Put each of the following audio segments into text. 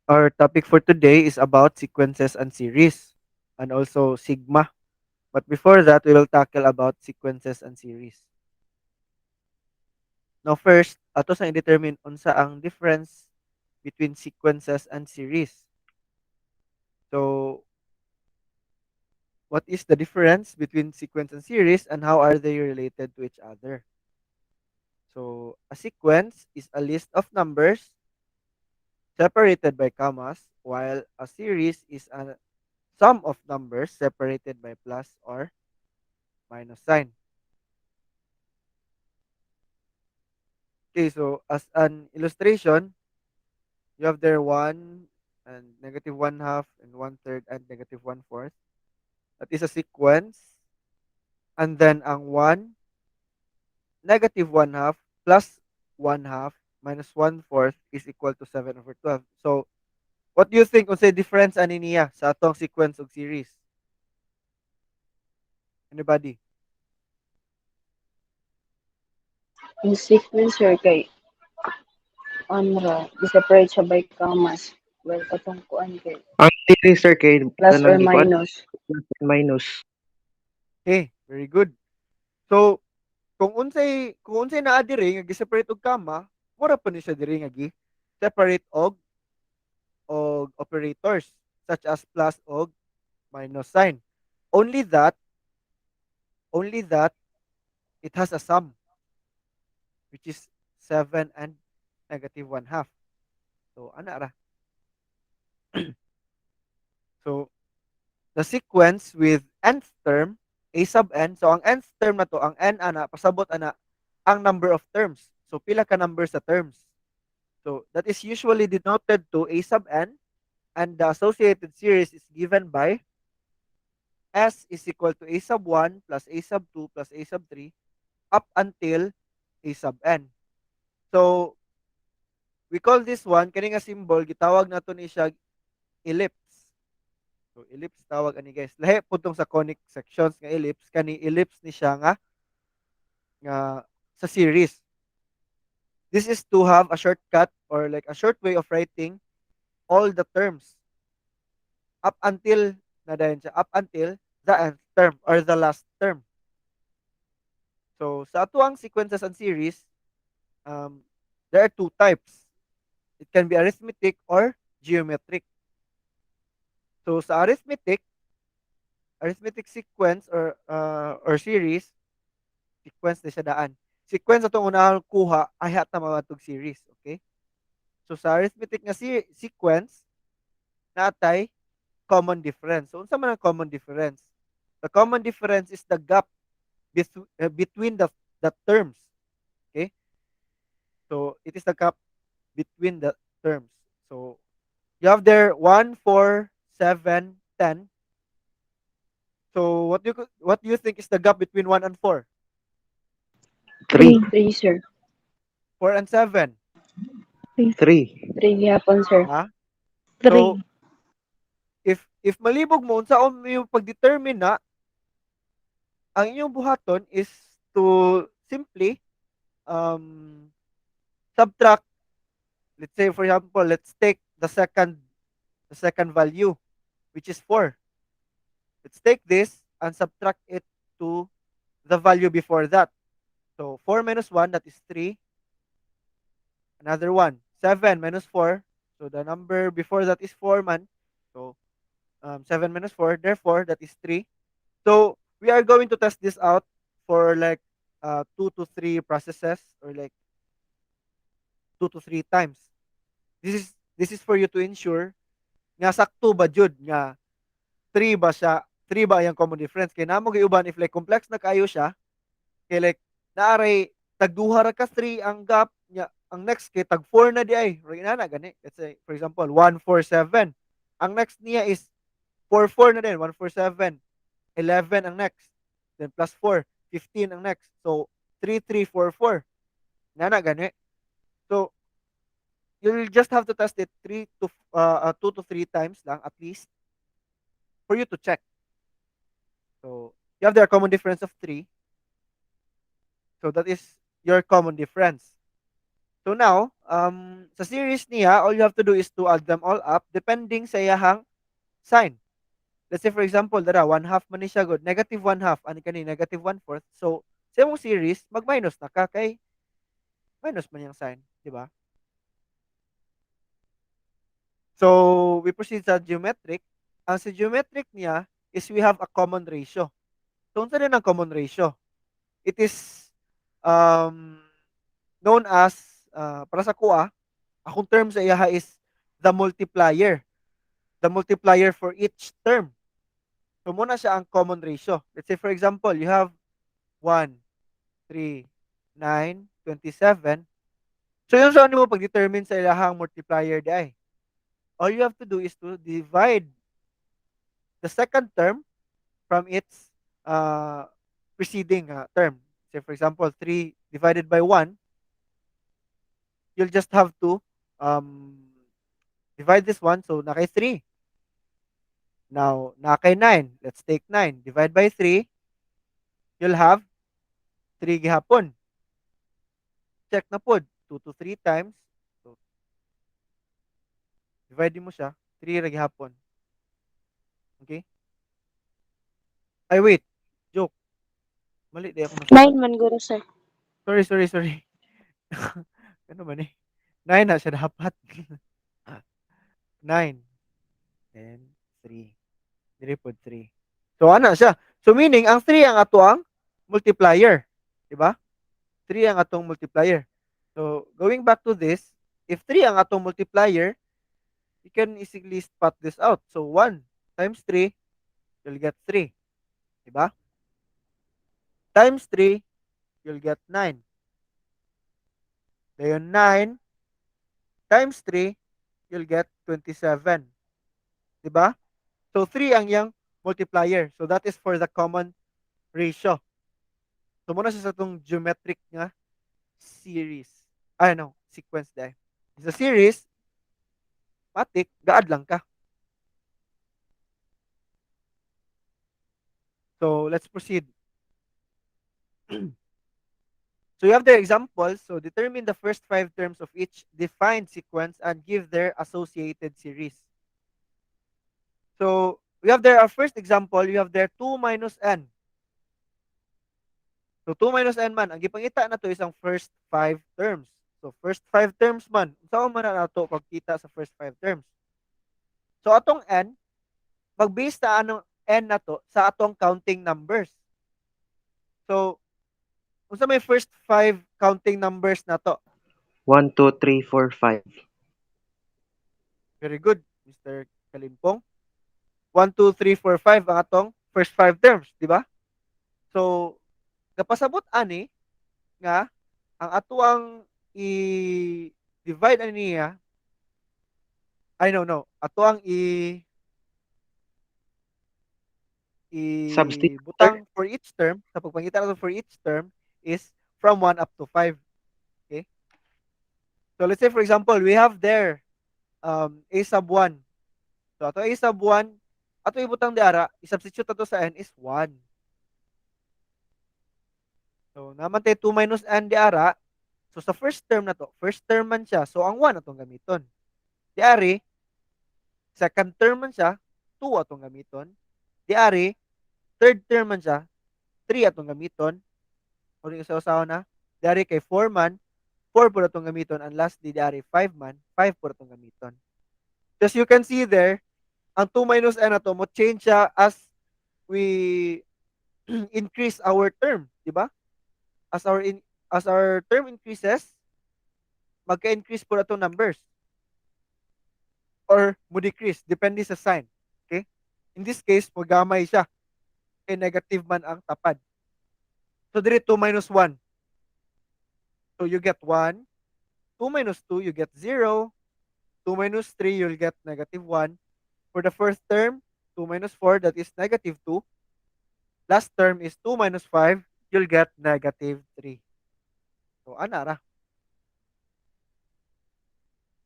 Our topic for today is about sequences and series and also sigma. But before that, we will tackle about sequences and series. Now first, ato sa i-determine unsa ang difference between sequences and series. So, what is the difference between sequence and series and how are they related to each other? So, a sequence is a list of numbers separated by commas, while a series is a sum of numbers separated by plus or minus sign. Okay, so as an illustration, you have there 1 and negative 1 half and 1/3 and negative 1/4. That is a sequence. And then ang 1, negative 1 half plus 1 half minus 1/4 is equal to 7/12. So, what do you think unsay difference ani niya sa atong sequence of series? Anybody? Yung sequence sir kay ano ra, gi-separate siya by commas. Well, katong kuan kay Ang theory sir kay plus or kanang gikuan minus. plus and minus. Okay, very good. So, kung unsay naa diri nga gi-separate og comma, mura pa ni siya diri nga gi-separate og operators such as plus og minus sign. Only that, only that it has a sum which is 7 and negative 1 half. So, ana ra. So, the sequence with nth term, a sub n. So, ang nth term na to, ang n ana, pasabot ana, ang number of terms. So, pila ka number sa terms. So, that is usually denoted to a sub n and the associated series is given by S is equal to a sub 1 plus a sub 2 plus a sub 3 up until a sub n. So, we call this one, kani nga symbol, gitawag nato ni siya ellipse. So, ellipse tawag ani guys. Lahi po tong sa conic sections nga ellipse, kani ellipse ni siya nga sa series. This is to have a shortcut or like a short way of writing all the terms up until na dayon siya, up until the nth term or the last term. So, sa atuang sequences and series, um, there are two types. It can be arithmetic or geometric. So, sa arithmetic sequence or series, sequence na siya daan. Sequence atong unahang kuha ay hata mamatog series, okay? So sa arithmetic nga sequence natay common difference. So unsa man ang common difference? The common difference is the gap between the terms, okay? So it is the gap between the terms. So you have there 1, 4, 7, 10. So what do you think is the gap between 1 and 4? 3. 3 sir. 4 and 7, 3. 3 gyapon sir. ha? So 3. if malibog mo unsaon mo yung pag-determine na ang inyong buhaton is to simply um subtract, let's say for example, let's take the second value which is 4. Let's take this and subtract it to the value before that. So 4 minus 1, that is 3. Another one, 7 minus 4. So the number before that is 4 man. So 7 minus 4, therefore that is 3. So we are going to test this out for like 2 to 3 processes or like 2 to 3 times. This is for you to ensure nga sakto ba jud nga 3 ba siya, 3 ba yung common difference. Kaya namo giuban if like complex na kayo siya, kay like naaray tagduha ra ka 3 ang gap nya, ang next kay tag 4 na di ay. Right na gani. Let's say for example 147. Ang next niya is 44 na din, 147. 11 ang next. Then plus 4, 15 ang next. So 3344. Gani. So you'll just have to test it 2 to 3 times lang at least for you to check. So you have their common difference of 3. So that is your common difference. So now, sa series niya, all you have to do is to add them all up depending sa iyahang sign. Let's say for example, dara 1/2 man ni siya good, negative 1/2 ani kani negative 1/4. So sa imong series mag-minus na ka kay minus man yung sign, di ba? So we proceed sa geometric. Ang sa geometric niya is we have a common ratio. So unsa din ang common ratio? It is um known as para sa kuha, akong term sa iyaha is the multiplier. The multiplier for each term. So muna siya ang common ratio. Let's say for example, you have 1, 3, 9, 27. So yun sa mo pag-determine sa ilahang multiplier di ay. All you have to do is to divide the second term from its uh, preceding term. Say for example, 3 divided by 1, you'll just have to divide this one. So na kay 3. Now, na kay 9. Let's take 9. Divide by 3, you'll have 3 gihapon. Check na pod. 2 to 3 times. So, divide mo siya. 3 ra gihapon. Okay? Ay, wait. Joke. Mali, di ako masulat. 9 man guro, sir. Sorry. Ano ba ni? 9 na siya dapat. 9. And 3. Dili pod 3. So, ana siya. So, meaning, ang 3 ang ato ang multiplier. Diba? 3 ang atong multiplier. So, going back to this, if 3 ang atong multiplier, you can easily spot this out. So, 1 times 3, you'll get 3. Diba? Times 3, you'll get 9. Then 9 times 3, you'll get 27. Diba? So, 3 ang yang multiplier. So, that is for the common ratio. So, muna siya sa itong geometric nga series. Sequence dahil. Sa series, matik, gaad lang ka. So, let's proceed. So, you have the examples. So, determine the first 5 terms of each defined sequence and give their associated series. So, we have there our first example. You have there 2 minus n. So, 2 minus n man. Ang gipangita na to is ang first 5 terms. So, first 5 terms man. Saan man na to pagkita sa first 5 terms? So, atong n, mag-base na anong n na to sa atong counting numbers. So, unsa may first 5 counting numbers na to? 1, 2, 3, 4, 5. Very good, Mr. Kalimpong. 1, 2, 3, 4, 5 ang atong first 5 terms, di ba? So, kapasabot ani nga ang atuang i-divide ani niya atuang Substitute, butang for each term, sa pagpangita nato for each term is from 1 up to 5. Okay? So let's say for example, we have there a sub 1. So ato a sub 1, ato ibutang diara, i-substitute ato sa n is 1. So naman tay 2 minus n diara. So sa first term na to, first term man siya. So ang 1 atong gamiton. Diari, second term man siya, 2 atong gamiton. Diari, third term man siya, 3 atong gamiton. O rin usaw-usaw na. Diari kay 4 man, 4 po atong gamiton. And lastly, diari 5 man, 5 po atong gamiton. Just you can see there, ang 2 minus n na to, mo change siya as we increase our term. Diba? As our term increases, magka-increase po atong numbers. Or mo decrease, depende sa sign. Okay? In this case, magamay siya. Kay negative man ang tapad. So, dire 2 minus 1. So, you get 1. 2 minus 2, you get 0. 2 minus 3, you'll get negative 1. For the first term, 2 minus 4, that is negative 2. Last term is 2 minus 5, you'll get negative 3. So, anara.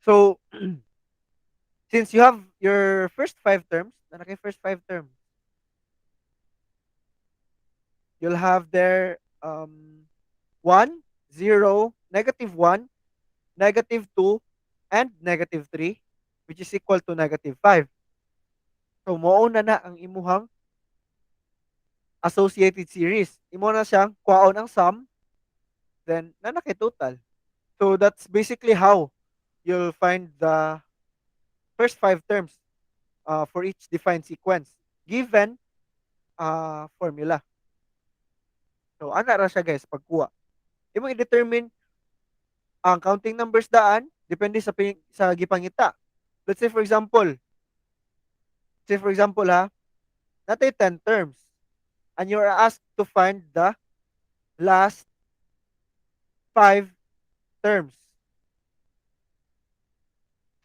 So, since you have your first 5 terms, first 5 terms, you'll have there 1, 0, negative 1, -2 and -3, which is equal to -5. So mao na ang imuhang associated series. Imo na siyang kuhaon ang sum, then na kay total. So that's basically how you'll find the first 5 terms for each defined sequence given formula. So ana ra siya guys pagkuha. Imo i-determine ang counting numbers daan depende sa gipangita. Let's say for example ha, natay 10 terms and you are asked to find the last 5 terms.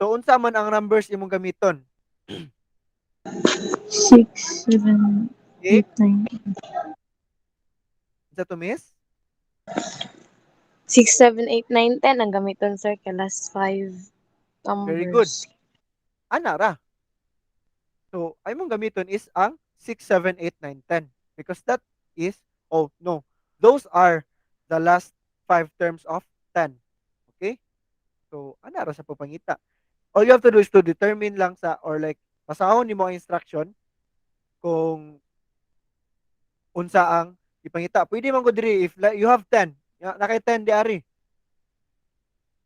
So unsa man ang numbers imong gamiton? 6, 7, Okay? 8, 9. Unsa to miss? 6, 7, 8, 9, 10 ang gamiton sir kay last 5 Very good. numbers. Ana ra. So ay mong gamiton is ang 6, 7, 8, 9, 10 because that is those are the last 5 terms of 10. Okay? So ana ra sa pagpangita. All you have to do is to determine lang sa or like basahon nimo ang instruction kung unsa ang ipangita. Pwede man ko diri if like, you have 10. Nakay 10 di ari.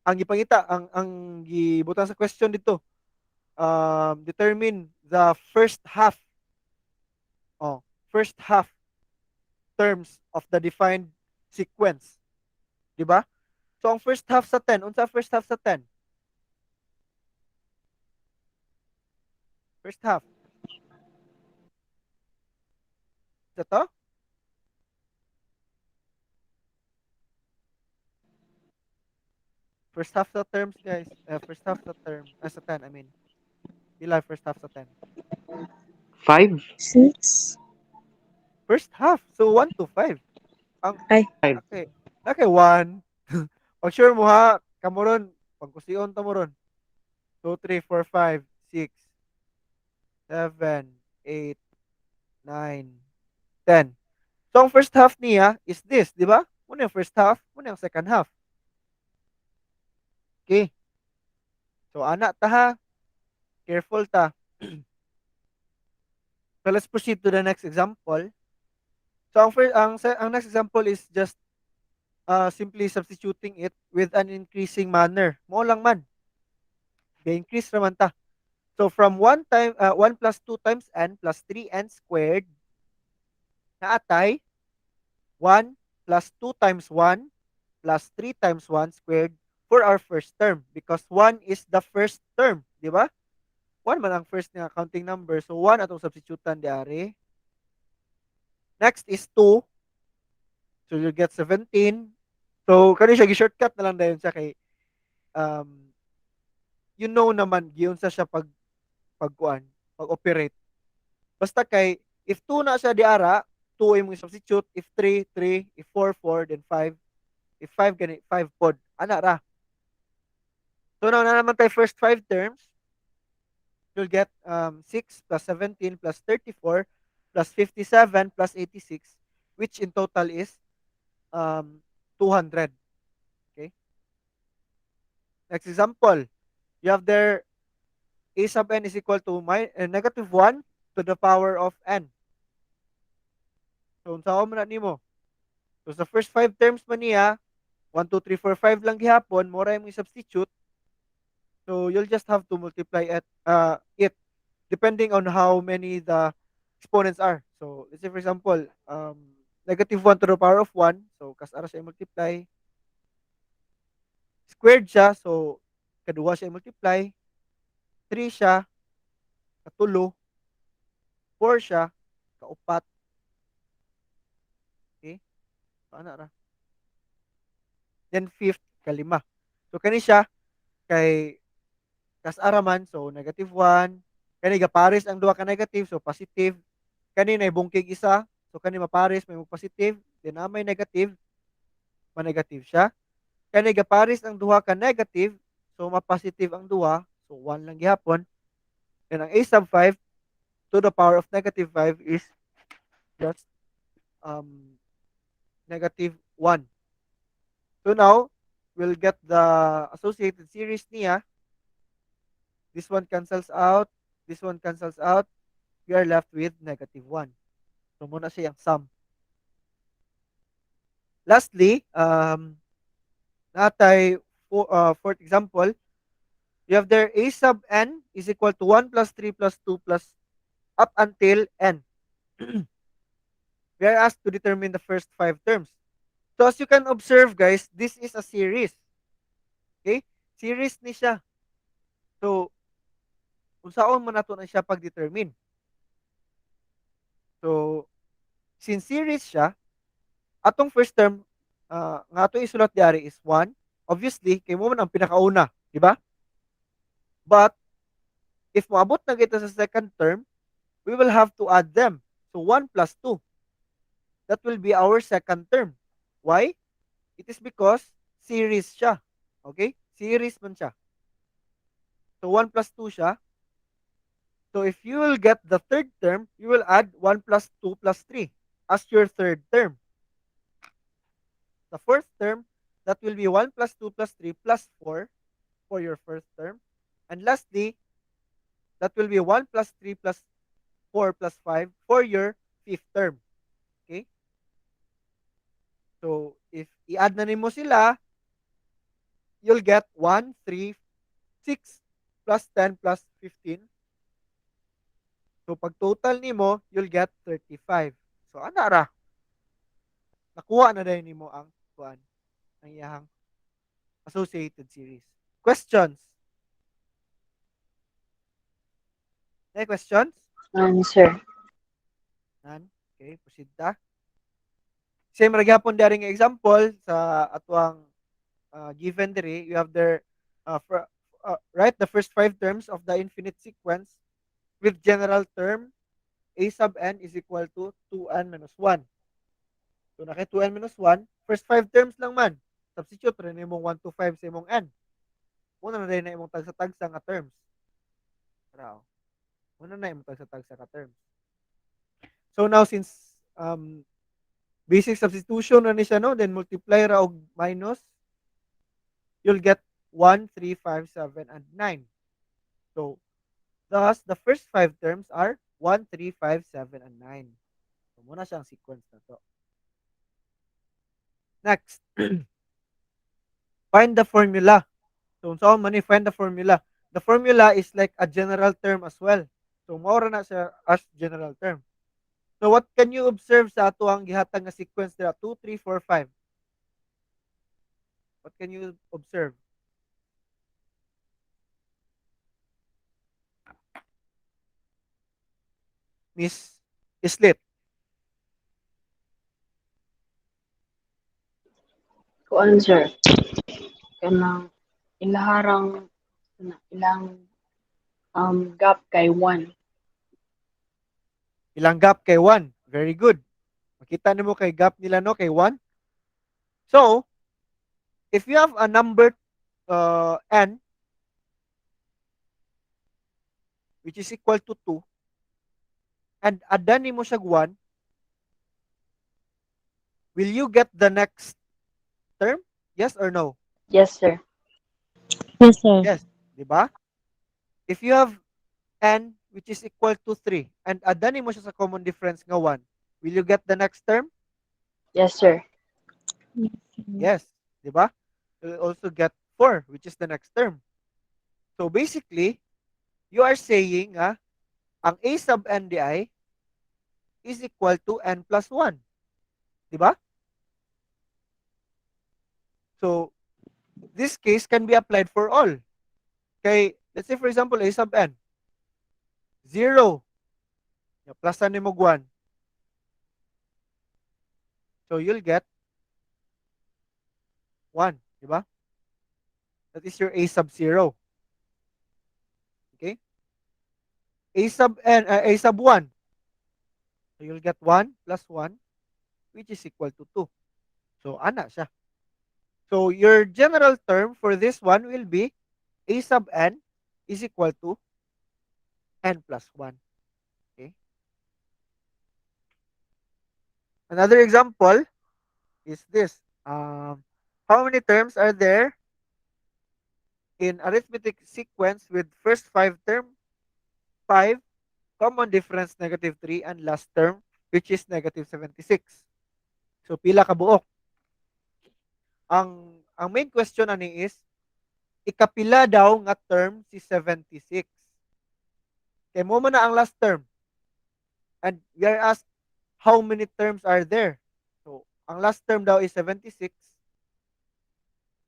Ang ipangita ang gibutang sa question dito. Determine the first half. First half terms of the defined sequence. Di ba? So ang first half sa 10, unsa first half sa 10? First half. Sa to? First half sa terms, guys. First half sa term. Sa 10, I mean. Pila first half sa 10? 5. 6. First half. So 1 to 5. Ang, Ay. 5. okay. Okay, 1. Pag sure mo ha, kamuron, pagkusion ta mo ron. 2, 3, 4, 5, 6, 7, 8, 9, 10. So ang first half niya is this, di ba? Muna yung first half, muna yung second half. Okay. So ana ta ha. Careful ta. So let's proceed to the next example. So ang next example is just simply substituting it with an increasing manner. Mo lang man. Ga-increase naman ta. So from 1 plus 2 times n plus 3n squared na atay 1 plus 2 times 1 plus 3 times 1 squared for our first term because 1 is the first term, di ba? 1 man ang first nga counting number. So 1 atong substitutan diari. Next is 2. So you get 17. So kani siya gi-shortcut na lang dayon sa kay um naman giunsa siya pagkuan, pag-operate. Basta kay if 2 na siya diara, 2 imong substitute, if 3, 3, if 4, 4, then 5. If 5 gani 5 pod. Ana ra. So now na naman tayo first 5 terms. You'll get 6 plus 17 plus 34 plus 57 plus 86 which in total is 200. Okay? Next example. You have there a sub n is equal to -1 to the power of n. So, unsa man na nimo? So, sa first 5 terms man niya, 1, 2, 3, 4, 5 lang gihapon, mora imong substitute. So, you'll just have to multiply it depending on how many the exponents are. So, let's say for example, -1 to the power of 1. So, kas ara siya multiply. Squared siya, so kaduha siya multiply. 3 siya, katulo. 4 siya, kaupat. Okay? So, ana ra. Then fifth, kalima. So, kani siya, kay kas ara man, so -1. Kani gapares ang duha ka negative, so positive. Kani na bungkig isa, so kani mapares may positive, then may negative, ma-negative siya. Kani gapares ang duha ka negative, so ma-positive ang duha, so 1 lang gihapon. Then ang a sub 5 to the power of -5 is just -1. So now, we'll get the associated series niya. This one cancels out. This one cancels out. We are left with -1. So, muna siya yung sum. Lastly, natay, for example, you have there a sub n is equal to 1 plus 3 plus 2 plus up until n. We are asked to determine the first 5 terms. So, as you can observe, guys, this is a series. Okay? Series ni siya. So, kung saan mo nato na siya pag-determine. So, since series siya, atong first term, nga ato isulat diari is 1. Obviously, kay mo man ang pinakauna, di ba? But, if maabot na kita sa second term, we will have to add them. So, 1 plus 2. That will be our second term. Why? It is because series siya. Okay? Series man siya. So, 1 plus 2 siya. So, if you will get the third term, you will add 1 plus 2 plus 3 as your third term. The fourth term, that will be 1 plus 2 plus 3 plus 4 for your first term. And lastly, that will be 1 plus 3 plus 4 plus 5 for your fifth term. Okay? So, if i-add na nimo sila, you'll get 1, 3, 6 plus 10 plus 15. So, pag total nimo, you'll get 35. So, ana ra? Nakuha na dahil nimo ang kuan, ang iyahang associated series. Questions? Any questions? Sir. None? Okay, proceed ta. Same ra gyapon dari nga example sa atuang given diri, you have there write the first 5 terms of the infinite sequence with general term a sub n is equal to 2n minus 1. So, na kay 2n minus 1, first 5 terms lang man. Substitute rin imong 1 to 5 sa imong n. Muna na rin na imong tagsa-tagsa nga terms. Pero, muna na imong tagsa-tagsa nga terms. So, now, since basic substitution na ni siya, no? Then, multiply ra og minus, you'll get 1, 3, 5, 7, and 9. So, thus, the first 5 terms are 1, 3, 5, 7, and 9. So, muna siyang sequence na to. Next, find the formula. So, saan man find the formula. The formula is like a general term as well. So, maura na siya as general term. So, what can you observe sa ato ang gihatag nga sequence dira? 2, 3, 4, 5. What can you observe? Miss Islit. Kuan, sir. Kanang ilaharang ilang gap kay 1. Ilang gap kay 1? Very good. Makita nimo kay gap nila no kay 1. So, if you have a number n which is equal to 2 and add nimo siya 1, will you get the next term? Yes or no? Yes, sir. Yes, sir. Yes, di ba? If you have n which is equal to 3 and add mo siya sa common difference nga 1, will you get the next term? Yes, sir. Yes, di ba? You'll also get 4 which is the next term. So basically, you are saying ang a sub n di is equal to n plus 1. Di ba? So, this case can be applied for all. Okay, let's say for example, a sub n. 0. Plus ni mo 1. So, you'll get 1. Di ba? That is your a sub 0. Okay? A sub n, a sub 1. So, you'll get 1 plus 1 which is equal to 2. So, ana siya. So, your general term for this one will be a sub n is equal to n plus 1. Okay? Another example is this. How many terms are there in arithmetic sequence with first 5 term, 5, common difference -3, and last term, which is -76? So, pila ka buok? Ang main question ani is, ikapila daw nga term si 76? Kay mo man na ang last term. And we are asked, how many terms are there? So, ang last term daw is 76.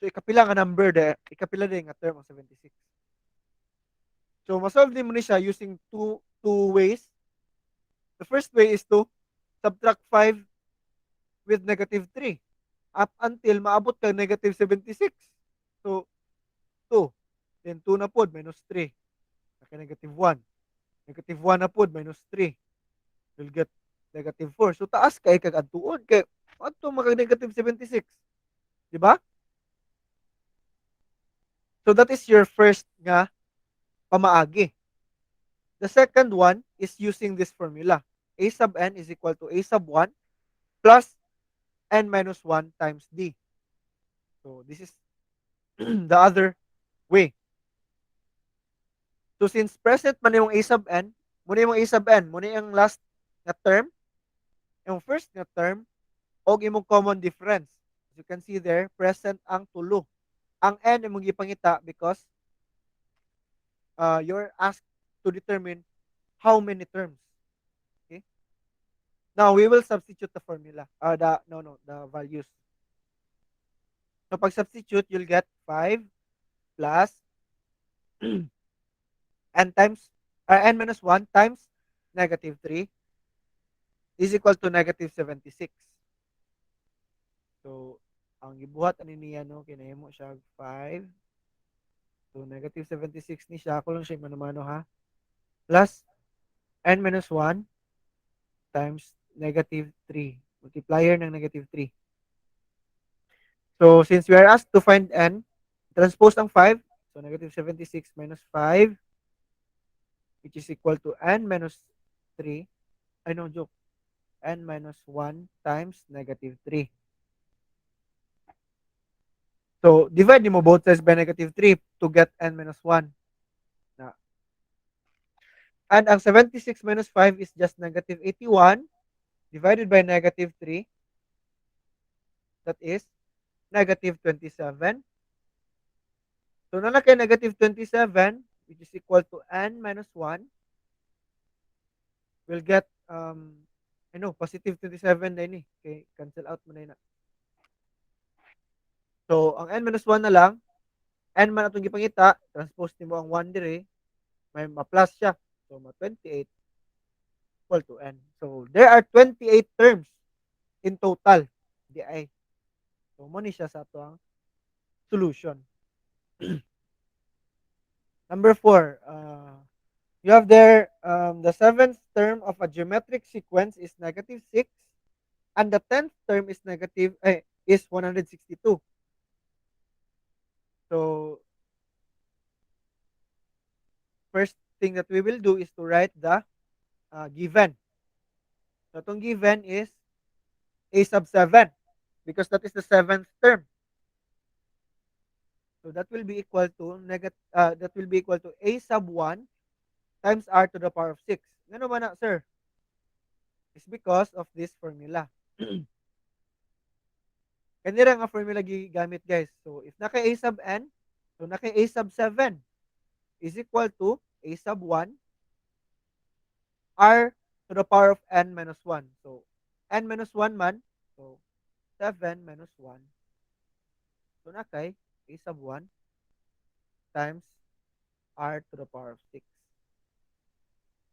So, ikapila nga number there, ikapila din nga term ang 76. So, masolve din mo ni siya using two ways. The first way is to subtract 5 with -3 up until maabot ka -76. So, 2. Then 2 na pod minus 3. Naka -1. -1 na pod minus 3. You'll get -4. So, taas kay kag adtuon kay adto maka -76. Di ba? So, that is your first nga pamaagi. The second one is using this formula. A sub n is equal to A sub 1 plus n minus 1 times d. So, this is the other way. So, since present man yung A sub n, muna yung A sub n, muna yung last na term, yung first na term, o imong common difference. As you can see there, present ang tulo. Ang n imong gipangita because you're asked to determine how many terms. Okay? Now, we will substitute the formula. The values. So, pag substitute, you'll get 5 plus n minus 1 times -3 is equal to -76. So, ang gibuhat ani niya no, kinahimo siya 5. So, -76 ni siya. Ako lang siya mano-mano ha. Plus n minus 1 times -3. Multiplier ng -3. So, since we are asked to find n, transpose ang 5. So, -76 minus 5, which is equal to n minus 3. Ay, no, joke. N minus 1 times -3. So, divide mo both sides by -3 to get n minus 1. Na. And ang 76 minus 5 is just -81 divided by -3. That is -27. So, nalaki -27, which is equal to n minus 1. We'll get, positive 27 na ini. Okay, cancel out mo na yun. So, ang n minus 1 na lang, n man atong gipangita, transpose nimo ang 1 dire, may ma-plus siya. So, ma-28 equal to n. So, there are 28 terms in total. Di ay. So, mo ni siya sa ato ang solution. Number 4, you have there the 7th term of a geometric sequence is -6 and the 10th term is 162. So, first thing that we will do is to write the given. So, itong given is a sub 7 because that is the 7th term. So, that will be equal to a sub 1 times r to the power of 6. Ano ba na, sir? It's because of this formula. Kanira nga formula gigamit, guys. So, if naka a sub n, so naka a sub 7 is equal to a sub 1 r to the power of n minus 1. So, n minus 1 man, so 7 minus 1. So, nakay a sub 1 times r to the power of 6.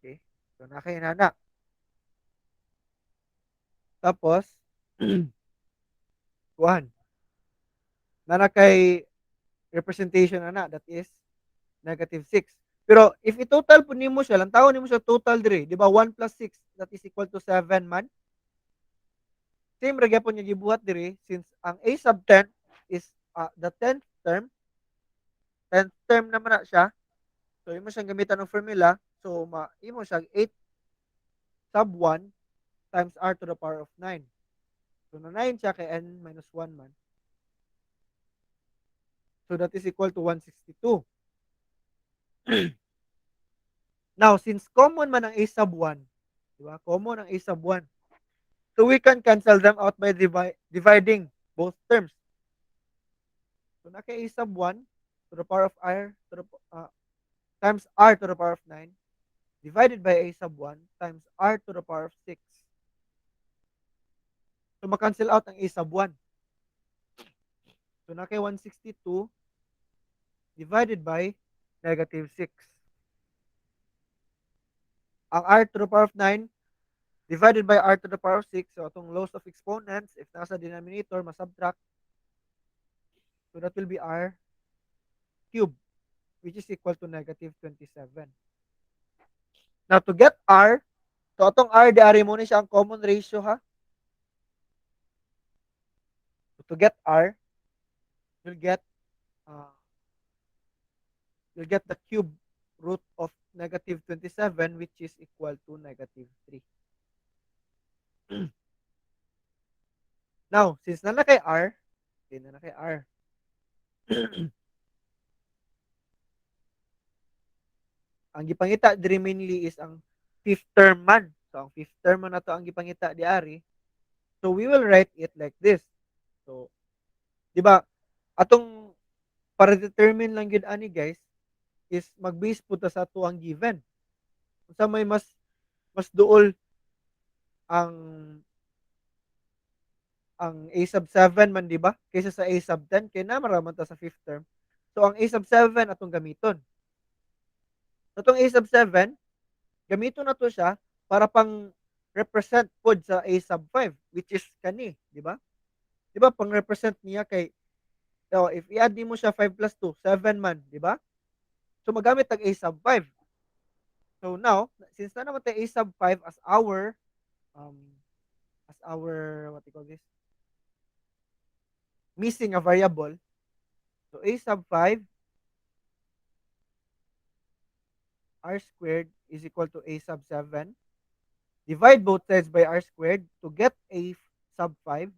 Okay? So, nakay nana. Tapos, 1. Na kay representation ana, that is -6. Pero if i-total po nimo siya, lang tawon nimo siya total dire, di ba? 1 plus 6, that is equal to 7 man. Same ra gyapon niya gibuhat dire since ang a sub 10 is the 10th term. 10th term naman na siya. So imo siyang gamitan ng formula. So imo siya 8 sub 1 times r to the power of 9. So na 9 siya kay n minus 1 man. So that is equal to 162. Now, since common man ang a sub 1, di ba? Common ang a sub 1. So we can cancel them out by dividing both terms. So naka a sub 1 to the power of r to the, times r to the power of 9 divided by a sub 1 times r to the power of 6. So makancel out ang a sub 1. So naka 162 divided by negative 6. Ang r to the power of 9 divided by r to the power of 6. So itong laws of exponents, if nasa denominator, masubtract. So that will be r cubed, which is equal to negative 27. Now, to get r, so itong r, diari mo na siya ang common ratio, ha? So to get r, you'll get the cube root of negative 27, which is equal to negative 3. Now, since na kay r, ang gipangita diri mainly is ang fifth term man. So ang fifth term man nato ang gipangita di ari. So we will write it like this. So di ba atong para determine lang gyud ani guys is mag-base po ta sa ato ang given. Unsa may mas duol ang a sub 7 man di ba kaysa sa a sub 10 kay na maraman ta sa fifth term. So ang a sub 7 atong gamiton. So itong a sub 7 gamiton na to siya para pang represent pod sa a sub 5 which is kani, di ba? Di ba pang represent niya kay if i-add mo siya 5 plus 2, 7 man, di ba? So magamit tag a sub 5. So now, since na naman tayo a sub 5 as our what you call this? Missing a variable. So a sub 5 r squared is equal to a sub 7. Divide both sides by r squared to get a sub 5.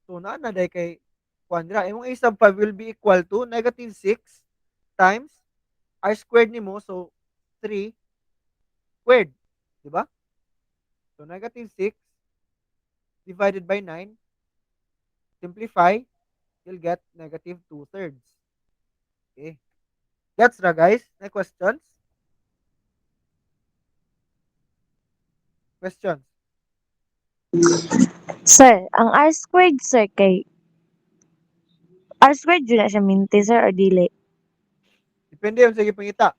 So na day kay quadra. Imong a sub 5 will be equal to negative 6 times r squared nimo. So 3 squared. Diba? So negative 6 divided by 9. Simplify. You'll get negative 2/3. Okay. That's ra guys. May questions? Questions? Sir, ang R squared, sir, kay R squared yun na siya minti, sir, or dili? Depende yun sa gipangita.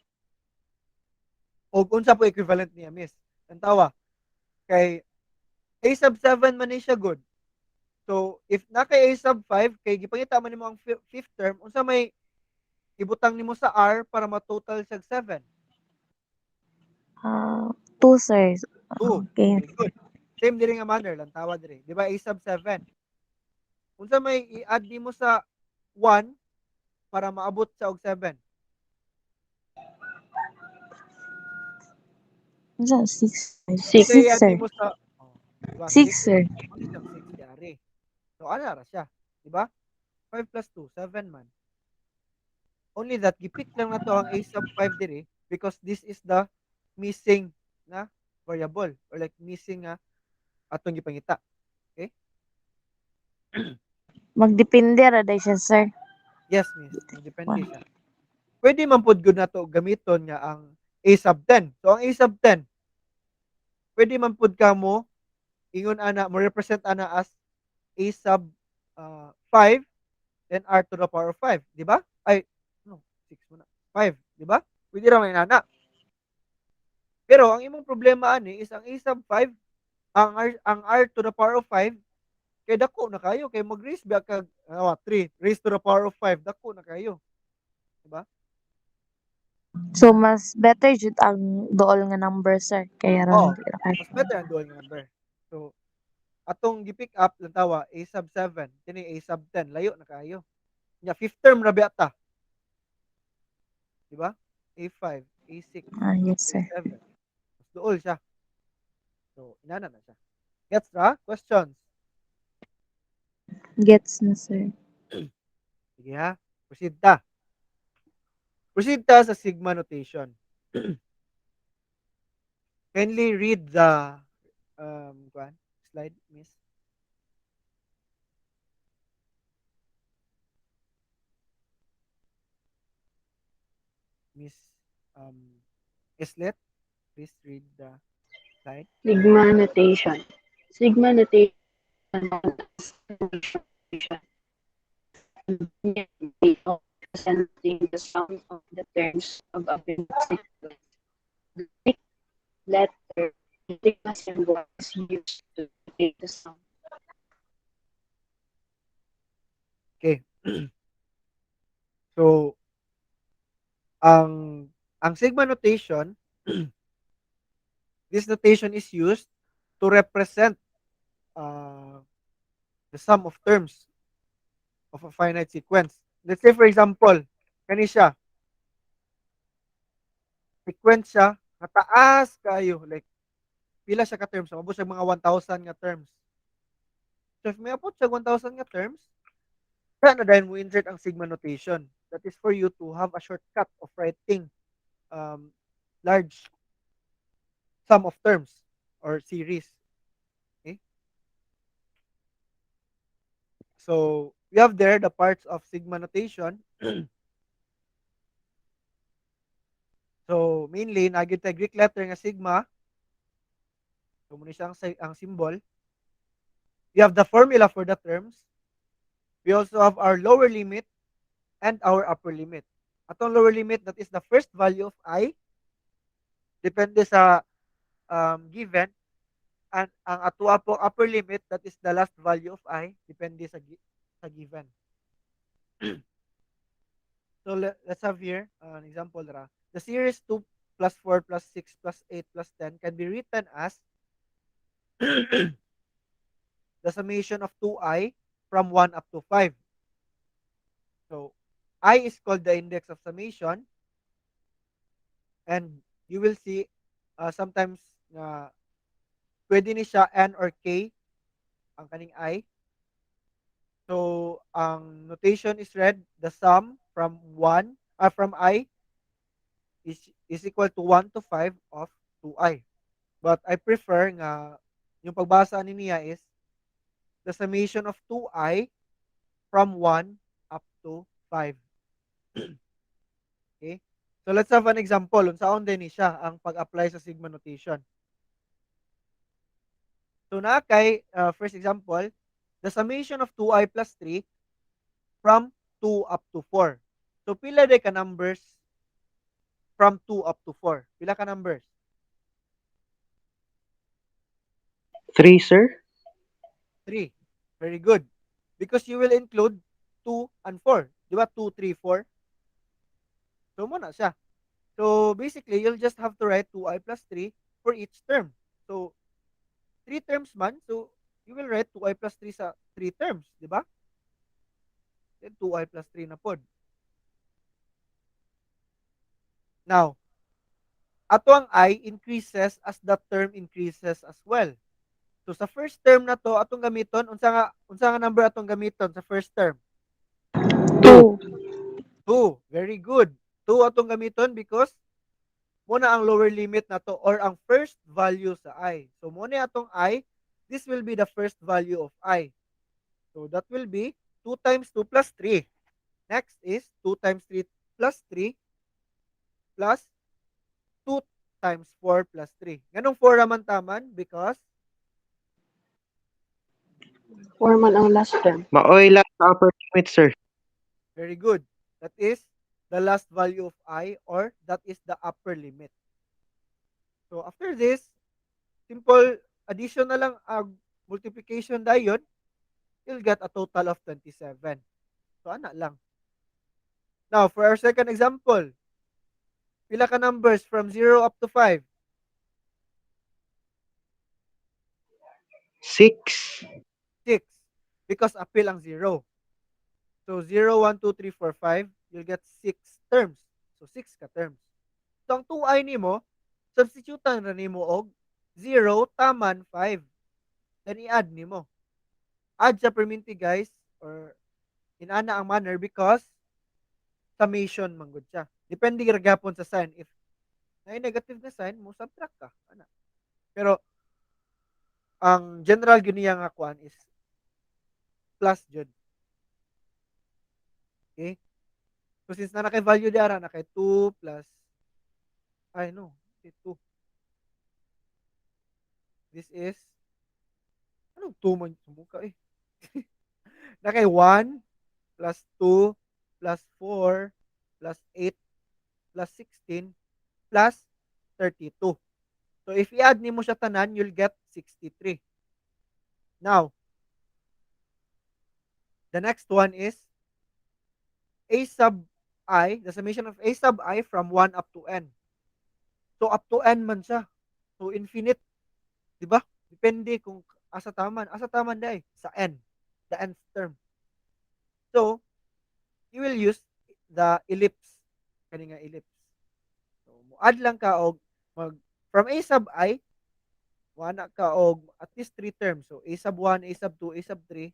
O unsa po equivalent niya, miss. Ang tawa. Kay a sub 7 man ni siya good. So, if na kay a sub 5, kay gipangita man nimo ang fifth term, unsa may ibutang nimo sa R para ma-total siya 7? 2, sir. 2. Okay. Very good. Same diri nga manner lang tawa diri. Di ba a sub 7? Unsa may i-add nimo sa 1 para maabot sa og 7? Ano 6? 6. Unsa 6, i-add sir. nimo sa diba, 6, sir. Ano siyang 6 diari. So, ana ra siya. Di ba? 5 plus 2, 7 man. Only that, gipick lang na to ang a sub 5 diri because this is the missing na variable or like missing nga atong gipangita. Okay? Magdepende ra day siya, sir. Yes, miss. Depende siya. Pwede man pod gud nato gamiton nga ang a sub 10. So ang a sub 10 pwede man pod ka mo ingon ana mo represent ana as a sub 5 then r to the power of 5, di ba? Ay, no, 6 muna. 5, di ba? Pwede ra may nana. Pero ang imong problema ani is ang a sub 5 ang r to the power of 5 kay dako na kayo kay mag-raise ba kag 3 raised to the power of 5 dako na kayo. Di ba? So, mas better jud ang dool nga number, sir. Kaya Oo. ron, dili ra kayo. Mas better ang dual nga number. So, atong gi-pick up lang tawa a sub 7 kini a sub 10 layo na kayo. Nya fifth term ra biata. Di ba? A5, A6, Yes, sir. A7. Mas duol siya. So, inana na siya. Gets ra? Questions? Gets na, sir. Sige ha. Proceed ta. Proceed ta sa sigma notation. Kindly read the slide, miss. Miss Islet, please read the slide. Sigma notation. Sigma notation representing the sum of the terms of a given sequence. The Greek letter sigma symbol is used to indicate the sum. Okay. So, ang sigma notation, this notation is used to represent the sum of terms of a finite sequence. Let's say for example, kani siya, sequence siya, kataas kayo, like pila siya ka terms, mabot siya mga 1,000 nga terms. So if may abot siya 1,000 nga terms, na dahil mo insert ang sigma notation. That is for you to have a shortcut of writing large sum of terms or series. Okay? So we have there the parts of sigma notation. So mainly nagit ta Greek letter nga sigma. So muna siya ang symbol. We have the formula for the terms. We also have our lower limit and our upper limit. Atong lower limit, that is the first value of I. Depende sa given. And ang atua po upper limit, that is the last value of I. Depende sa given. So let's have here an example. The series 2 plus 4 plus 6 plus 8 plus 10 can be written as the summation of 2i from 1 up to 5. So, I is called the index of summation. And you will see sometimes pwede ni siya n or k ang kaning I. So, ang notation is read, the sum from from I is equal to 1 to 5 of 2i. But I prefer nga yung pagbasa ni niya is the summation of 2i from 1 up to 5. Okay? So let's have an example. Unsaon din ni siya ang pag-apply sa sigma notation. So na kay first example, the summation of 2i plus 3 from 2 up to 4. So pila day ka numbers from 2 up to 4? Pila ka numbers? 3, sir. 3. Very good. Because you will include 2 and 4. Di ba? 2, 3, 4. So muna siya. So basically, you'll just have to write 2i plus 3 for each term. So 3 terms man. So you will write 2i plus 3 sa 3 terms. Di ba? Then 2i plus 3 na pod. Now, ato ang I increases as the term increases as well. So sa first term na to atong gamiton, unsa nga number atong gamiton sa first term? 2. 2. Very good. 2 atong gamiton because muna ang lower limit na to or ang first value sa I. So muna atong I, this will be the first value of I. So that will be 2 times 2 plus 3. Next is 2 times 3 plus 3 plus 2 times 4 plus 3. Ganong 4 naman taman because 4 man ang last term. Maoy lang sa upper limit, sir. very good. That is the last value of I or that is the upper limit. So after this, simple addition na lang multiplication dayon, you'll get a total of 27. So ana lang. Now for our second example, pila ka numbers from 0 up to 5? 6. 6. Because appeal ang 0. So 0, 1, 2, 3, 4, 5, you'll get 6 terms. So 6 ka terms. So ang 2i nimo, substitutean ra nimo og 0 taman 5. Then i-add nimo. Add sa perminti guys or in ana ang manner because summation man gud siya. Depende ra gyapon sa sign. If may negative na sign, mo subtract ka ana. Pero ang general gyud niya nga kuan is plus jud. Okay? So since na kay value diara na kay 2 plus ay no, 2. This is anong 2 man sumuka eh. na kay 1 plus 2 plus 4 plus 8 plus 16 plus 32. So if i-add nimo siya tanan, you'll get 63. Now, the next one is a sub I, the summation of a sub I from 1 up to n. So up to n man siya. So infinite, di ba? Depende kung asa taman. Asa taman dai sa n, the nth term. So you will use the ellipse, kani nga ellipse. So mo-add lang ka og mag from a sub I wala ka og at least 3 terms. So a sub 1, a sub 2, a sub 3,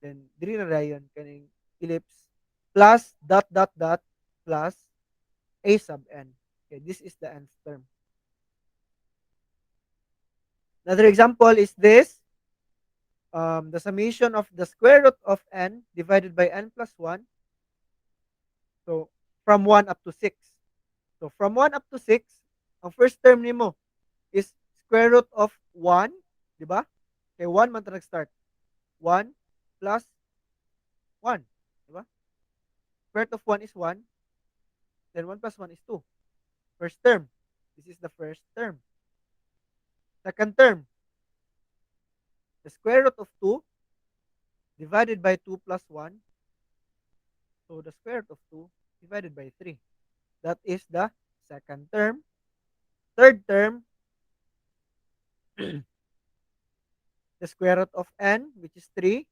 then diri na dayon kaning ellipse plus dot dot dot plus a sub n. Okay, this is the nth term. Another example is this. The summation of the square root of n divided by n plus 1. So, from 1 up to 6. So, from 1 up to 6, ang first term nimo is square root of 1, di ba? Okay, 1 man ta nag-start. 1 plus 1, di ba? Square root of 1 is 1. Then 1 plus 1 is 2. First term. This is the first term. Second term. The square root of 2 divided by 2 plus 1. So, the square root of 2 divided by 3. That is the second term. Third term, the square root of n, which is 3.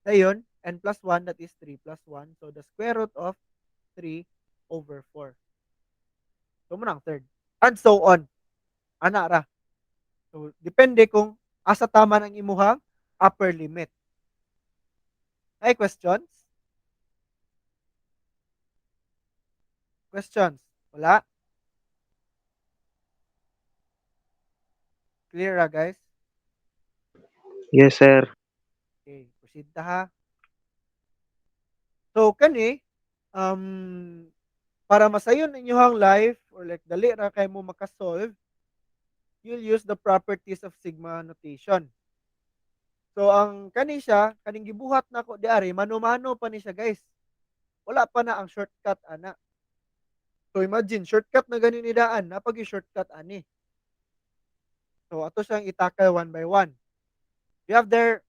Dayon, n plus 1, that is 3 plus 1. So, the square root of 3 over 4. So, muna ang third. And so on. Ana ra. So, depende kung asa tama ang imuhang upper limit. Ay, questions? Questions? Wala? Clear ra, guys? Yes, sir. Okay, proceed ta ha. So, kani, um, para masayon inyong life or like dali ra kay mo makasolve, you'll use the properties of sigma notation. So, ang kani siya, kaning gibuhat na ko diari, mano-mano pa ni siya, guys. Wala pa na ang shortcut, ana. So, imagine, shortcut na gani ni daan, napag shortcut ani. So, ato siyang itakal one by one. We have there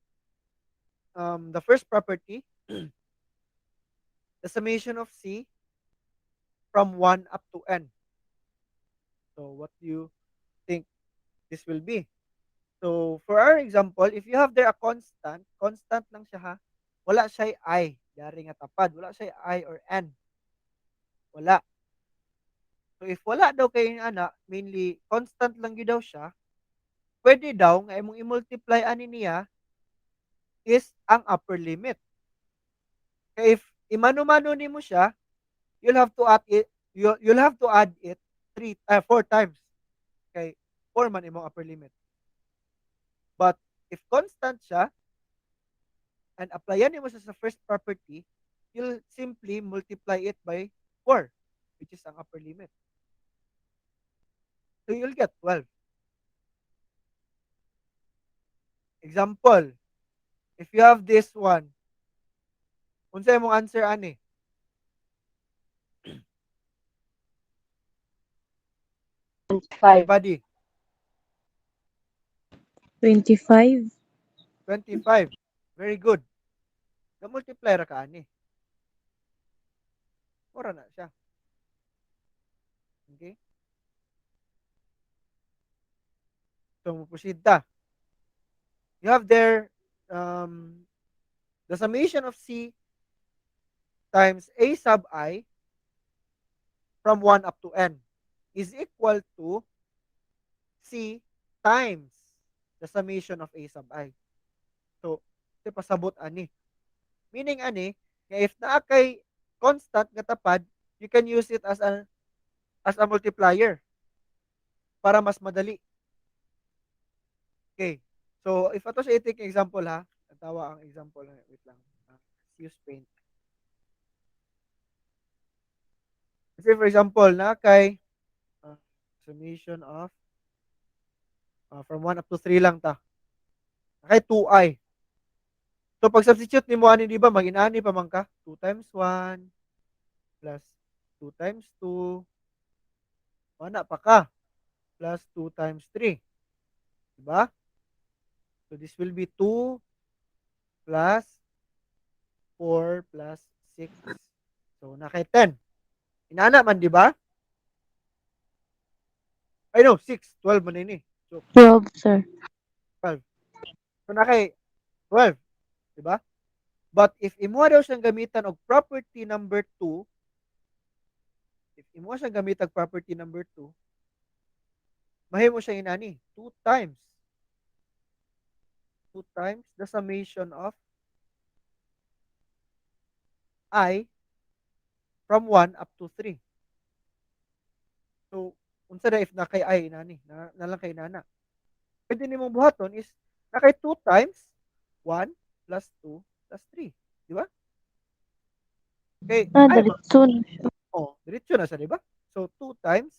the first property, the summation of C from 1 up to n. So, what do you think this will be? So, for our example, if you have there a constant, constant lang siya ha, wala siya I, dari nga tapad, wala siya I or n. Wala. So, if wala daw kayo ana, mainly constant lang yun daw siya, pwede daw nga imong i-multiply ani niya is ang upper limit. Kaya if imano-mano nimo siya, you'll have to add it, you'll have to add it 4 times. Kay 4 man imong upper limit. But if constant siya and applyan nimo siya sa first property, you'll simply multiply it by 4, which is ang upper limit. So you'll get 12. Example, if you have this one, unsa imong answer ani? Five. Anybody? 25. 25. Very good. Na-multiply ra ka ani. Ora na siya. Okay? So, proceed ta. You have there the summation of C times A sub I from 1 up to n is equal to C times the summation of A sub I. So, ito pasabot ani. Meaning ani, nga if naa kay constant nga tapad, you can use it as a multiplier para mas madali. Okay. So, if ato siya i-take example ha, tawa ang example. Wait lang. Use paint. Kasi for example, na kay summation of from 1 up to 3 lang ta. Kay 2i. So, pag substitute ni mo ani, di ba, mag-inani pa man ka? 2 times 1 plus 2 times 2. Wala pa ka. Plus 2 times 3. Diba? So, this will be 2 plus 4 plus 6. So, na kay 10. Inana man, di ba? Ay, no, 6. 12 man ini. So, 12, sir. 12. So, na kay 12. Di ba? But if imo daw siyang gamitan og property number 2, if imo siyang gamitan og property number 2, mahimo siya inani 2 times the summation of I from 1 up to 3. So, unsa da if na kay I inani, na lang kay nana. Pwede nimong buhaton is na kay 2 times 1 plus 2 plus 3. Di ba? Okay, ay, Diretso na. diretso na siya, di ba? So, 2 times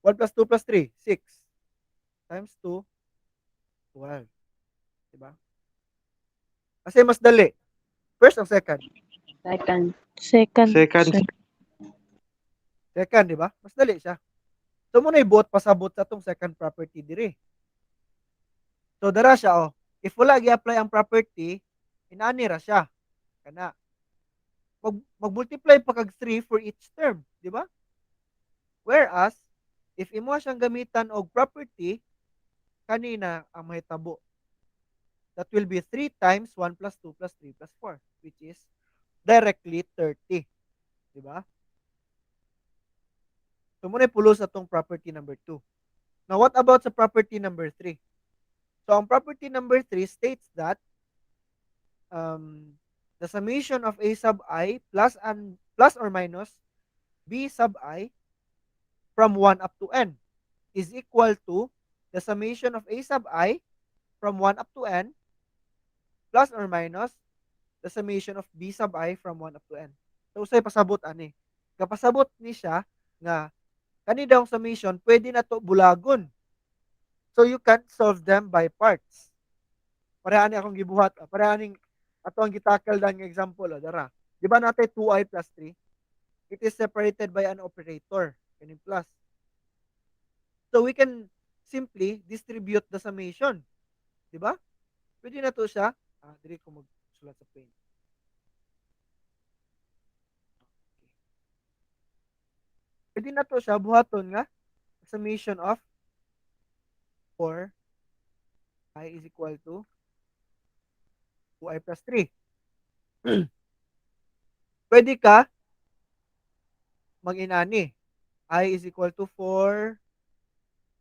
1 plus 2 plus 3, 6 times 2, 12. Di ba? Kasi mas dali. First o second? Second. Second, Second. sir. Second, di ba? Mas dali siya. So, muna ibuot pasabot sa itong second property diri. So, dara siya, oh. If wala gi-apply ang property, inani ra siya. Kana. Mag-multiply pa kag 3 for each term, di ba? Whereas, if imo siyang gamitan og property, kanina ang mahitabo. That will be 3 times 1 plus 2 plus 3 plus 4, which is directly 30. Di ba? So, muna pulo sa itong property number 2. Now, what about sa property number 3? So, ang property number 3 states that the summation of A sub I plus or minus B sub I from 1 up to N is equal to the summation of A sub I from 1 up to N plus or minus the summation of B sub I from 1 up to N. So, usay pasabot ani. Kapasabot ni siya nga kani daw summation pwede na to bulagon. So, you can solve them by parts. Pareha ni akong gibuhat. Pareha ning ato ang gitakal dan nga example. Dara. Di ba natin 2i plus 3? It is separated by an operator. Kani plus. So, we can simply distribute the summation. Di ba? Pwede na to siya. Diri ko magsulat sa paint. Pwede na to siya buhaton nga summation of 4 I is equal to 2i plus 3. Pwede ka mag-inani. I is equal to 4.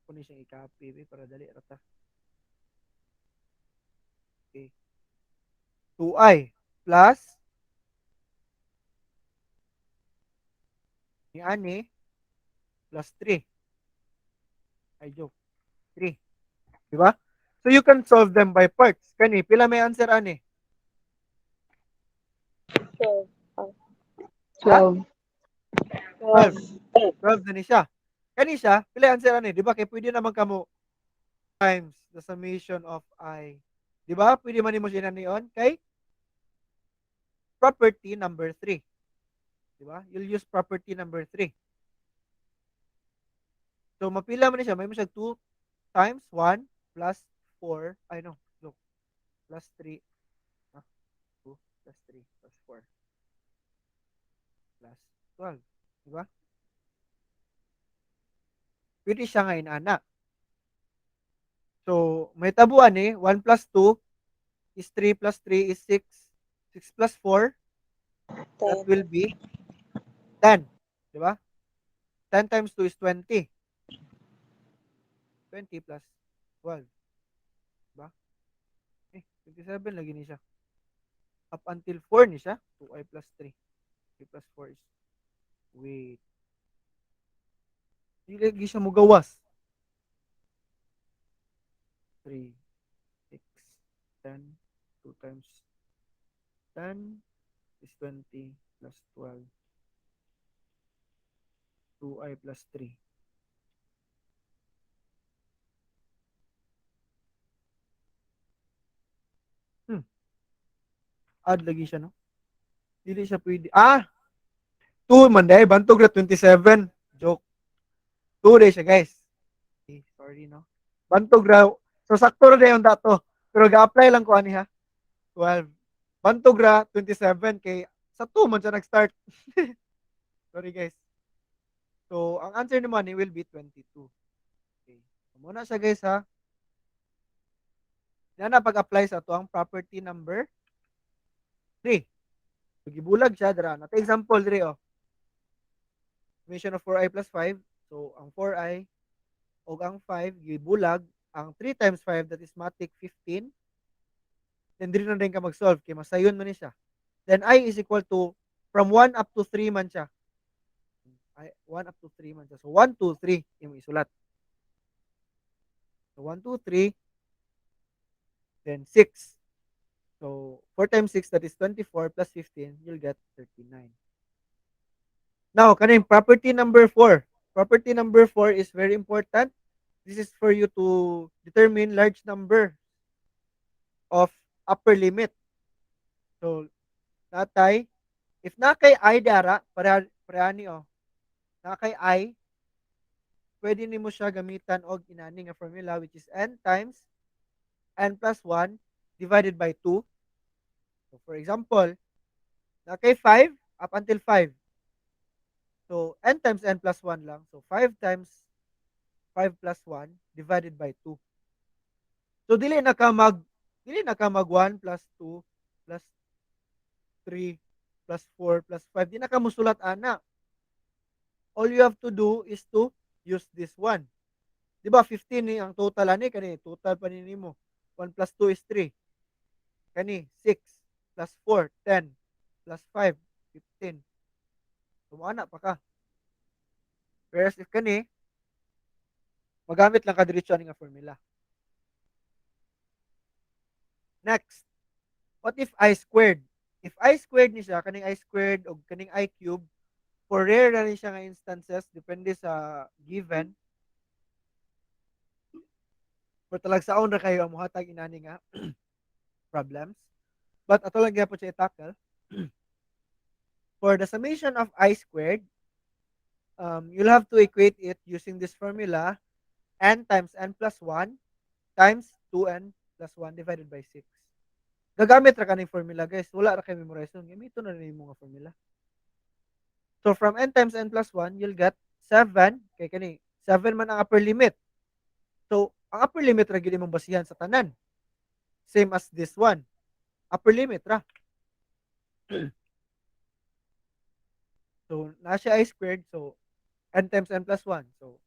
Kunin siyang i-copy para dali rata. Okay. 2i plus ni ani plus 3. Ay joke. 3. Di ba? So you can solve them by parts. Kani, pila may answer ani? 12. 12. 12 na ni siya. Kani siya, pila answer ani? Di ba? Kaya pwede naman kamo times the summation of I. Di ba? Pwede man mo siya naniyon kay property number 3. Di ba? You'll use property number 3. So, mapila man siya. May mo siya 2 times 1 plus 4. Ay, no. Look. Plus 3. 2 plus 3 plus 4. Plus 12. Di ba? Pwede siya ngayon, anak. So, may tabuan 1 plus 2 is 3 plus 3 is 6. 6 plus 4, that will be 10. Di ba? 10 times 2 is 20. 20 plus 12. Diba? 27 lagi ni siya. Up until 4 ni siya. 2i plus 3. 3 plus 4 is, wait. Dili lagi siya mugawas. 3, 6, 10, 2 times 10 is 20 plus 12. 2i plus 3. Add lagi siya, no? Dili siya pwede. 2 man day, bantog na 27. Joke. 2 day siya, guys. Okay, sorry, no? Bantog ra. So, sakto na yung dato. Pero ga-apply lang ko ani ha. 12. Bantog ra 27 kay sa 2 man siya nag-start. Sorry, guys. So, ang answer naman ni will be 22. Okay. So, muna siya, guys, ha. Yan na pag-apply sa to ang property number 3. So, gibulag siya dira. Nata example dire, oh. Summation of 4i plus 5. So, ang 4i o ang 5 gibulag, ang 3 times 5 that is matic 15. Then diri na din ka mag-solve kay masayon man ni siya. Then I is equal to from 1 up to 3 man siya. 1 up to 3 man siya. So 1, 2, 3 yung isulat. So 1, 2, 3 then 6. So 4 times 6 that is 24 plus 15 you'll get 39. Now kaning property number 4. Property number 4 is very important. This is for you to determine large number of upper limit. So natay if na kay I dara para ni na kay I pwede nimo siya gamitan og inani nga formula which is n times n plus 1 divided by 2. So for example, na kay 5 up until 5. So n times n plus 1 lang. So 5 times 5 plus 1 divided by 2. So dili na ka mag 1 plus 2 plus 3 plus 4 plus 5. Di na ka musulat ana. All you have to do is to use this one. Di ba 15 ni ang total ani kani total pa nimo. 1 plus 2 is 3. Kani 6 plus 4 10 plus 5 15. Sumana pa ka. Whereas if kani magamit lang ka diretso ani nga formula. Next, what if I squared? If I squared ni siya, kaning I squared o kaning I cube, for rare na rin siya nga instances, depende sa given. For talagsaon na kayo ang muhatag inani nga problems. But ato lang gyapon siya i-tackle. For the summation of I squared, you'll have to equate it using this formula, n times n plus 1 times 2n plus 1 divided by 6. Gagamit ra kaning formula, guys. Wala ra kay memorize nun. Gamito na rin yung mga formula. So from n times n plus 1, you'll get 7. Kay kani 7 man ang upper limit. So ang upper limit ra gyud imong basihan sa tanan. Same as this one. Upper limit ra. So na siya I squared. So n times n plus 1. So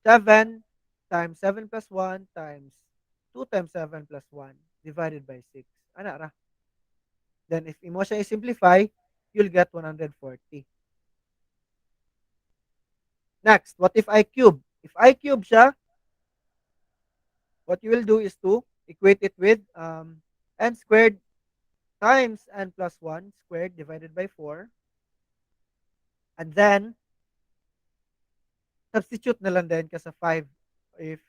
7 times 7 plus 1 times 2 times 7 plus 1 divided by 6. Ana ra. Then if imo siya i-simplify, you'll get 140. Next, what if I cube? If I cube siya, what you will do is to equate it with n squared times n plus 1 squared divided by 4. And then, substitute na lang din ka sa 5. If,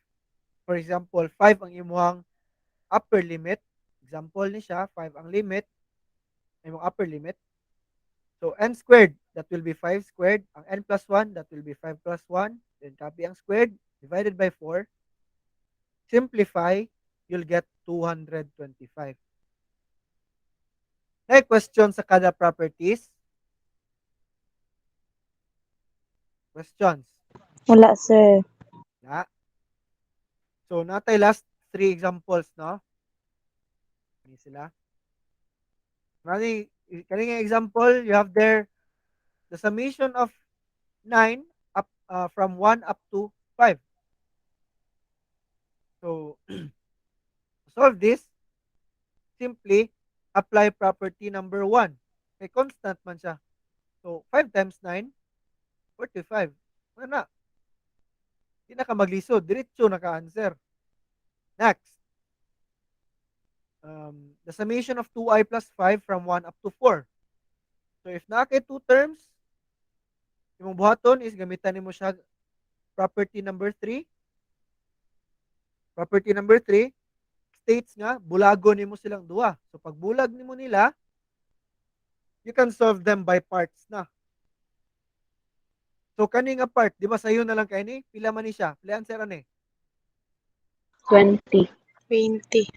for example, 5 ang imuhang upper limit, example ni siya, 5 ang limit, imong upper limit. So, n squared, that will be 5 squared. Ang n plus 1, that will be 5 plus 1. Then, copy ang squared, divided by 4. Simplify, you'll get 225. Next question sa kada properties. Questions? Wala, sir. Na. So, natay last 3 examples, no? Ini sila. Kaning example, you have there the summation of 9 up from 1 up to 5. So, solve this. Simply apply property number 1. Kay constant man siya. So 5 times 9, 45. Ano na? Di na ka maglisod, diretso na ka answer. Next. The summation of 2i plus 5 from 1 up to 4. So if na kay two terms, imong buhaton is gamitan nimo siya property number 3. Property number 3 states nga bulagon nimo silang duha. So pag bulag nimo nila, you can solve them by parts na. So kani nga part, di ba sayo na lang kay ni? Pila man ni siya? Pila answer ani? 20. 20.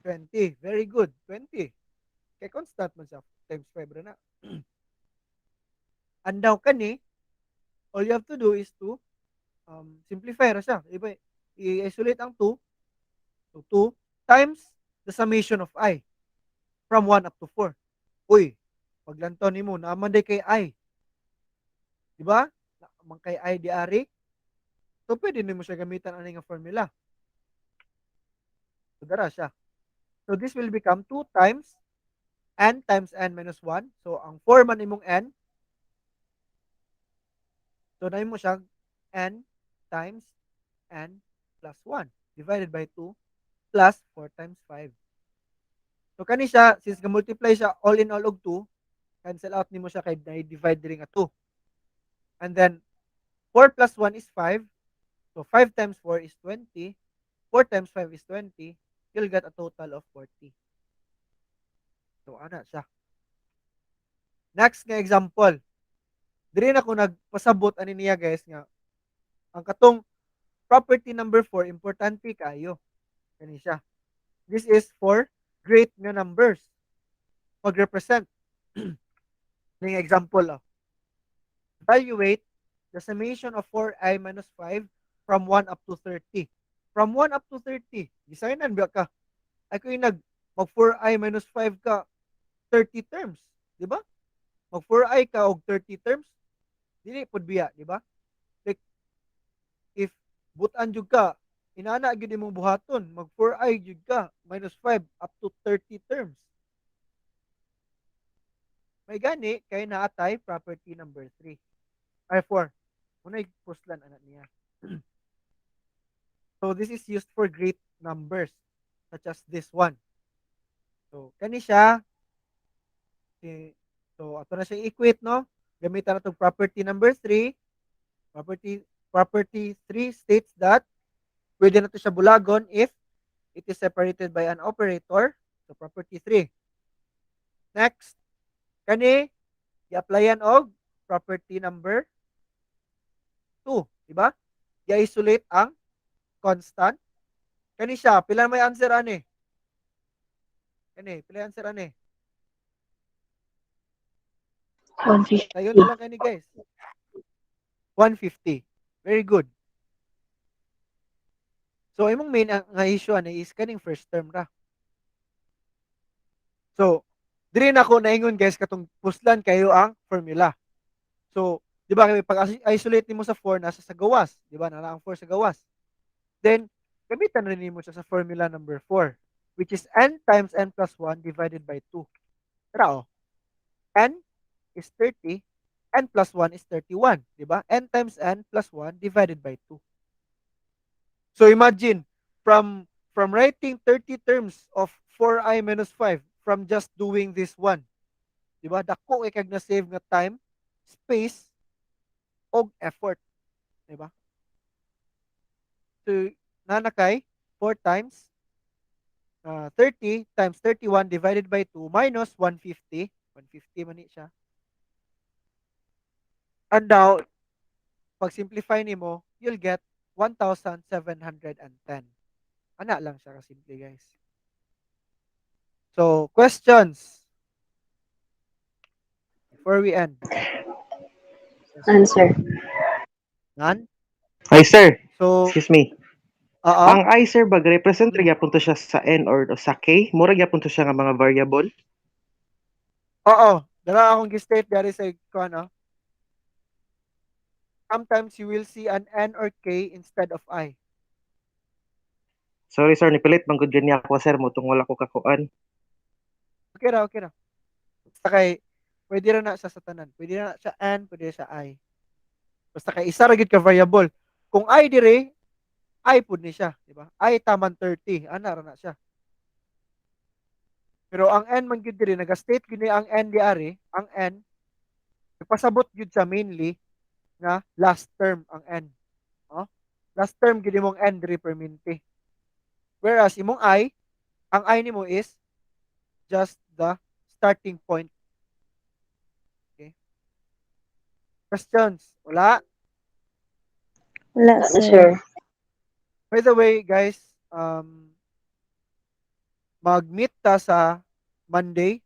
20. Very good. 20. Kay constant man siya. Times 5 ra na. Andaw kani, all you have to do is to simplify ra siya. Diba? I-isolate ang 2. So 2 times the summation of I from 1 up to 4. Uy, paglantaw nimo naaman day kay I. Di ba? Naaman kay I di ari. So pwede nimo siya gamitan ani nga formula. So dara siya. So this will become 2 times n times n minus 1. So ang 4 man imong n. So na mo siya n times n plus 1 divided by 2 plus 4 times 5. So kani siya, since ga-multiply siya all in all og 2, cancel out nimo siya kay na-divide diri nga 2. And then 4 plus 1 is 5. So 5 times 4 is 20. 4 times 5 is 20. You'll get a total of 40. So ana siya. Next nga example. Diri na ko nagpasabot ani niya guys nga ang katong property number 4 importante kayo. Kani siya. This is for great nga numbers. Pag-represent. Ng example. Evaluate the summation of 4i minus 5 from 1 up to 30. From 1 up to 30. Gisayanan ba ka? Ay ko yung mag 4i minus 5 ka 30 terms. Di ba? Mag 4i ka og 30 terms. Dili pud biya, di ba? Like, if butan jud ka, inana gyud imong buhaton, mag 4i jud ka minus 5 up to 30 terms. May gani kay naatay property number 3. Ay 4. Unay puslan anak niya. So this is used for great numbers such as this one. So kani siya so ato na siya equate no. Gamitan natong property number 3. Property 3 states that pwede na to siya bulagon if it is separated by an operator. So property 3. Next, kani i-applyan og property number 2, di ba? I-isolate ang constant. Kani siya, pila may answer ani? Kani, pila answer ani? 150. Tayo na lang kani guys. 150. Very good. So imong main nga issue ani is kaning first term ra. So, diri na ko naingon guys katong puslan kayo ang formula. So, di ba pag isolate nimo sa 4 nasa sa gawas, di ba? Nala ang 4 sa gawas. Then gamitan rin nimo siya sa formula number 4, which is n times n plus 1 divided by 2. Tara oh. N is 30, n plus 1 is 31, di ba? N times n plus 1 divided by 2. So imagine from writing 30 terms of 4i minus 5 from just doing this one. Di ba? Dako kay kag na save nga time, space og effort, di ba? So nanakay 4 times 30 times 31 divided by 2 minus 150. 150 man ni siya. And now, pag simplify nimo, you'll get 1,710. Ana lang siya kasimple, guys. So, questions before we end. Answer. None? Ay, sir. So, Excuse me. oo. Ang I, sir, represent gyapon to siya sa N or sa K? Mura gyapon to siya nga mga variable? Oo. Dala akong gi-state dari sa ano. Sometimes you will see an N or K instead of I. Sorry, sir. Nipilit. Manggod ganyan ako, sir. Mutong wala ko kakuan. Okay ra, okay ra. Basta kay, Pwede ra na siya sa tanan. Pwede na siya n, pwede na siya I. Basta kay isa ra gid ka variable. Kung I dire, I pud ni siya, di ba? I taman 30, ana ra na siya. Pero ang n man gyud dire naga-state gyud ni ang n di ari, ang n nagpasabot gyud siya mainly nga last term ang n. Oh? Last term gyud imong n dire permanente. Whereas imong I, ang I nimo is just the starting point. Okay? Questions? Wala? Wala, Not sir. sure. By the way, guys, mag-meet ta sa Monday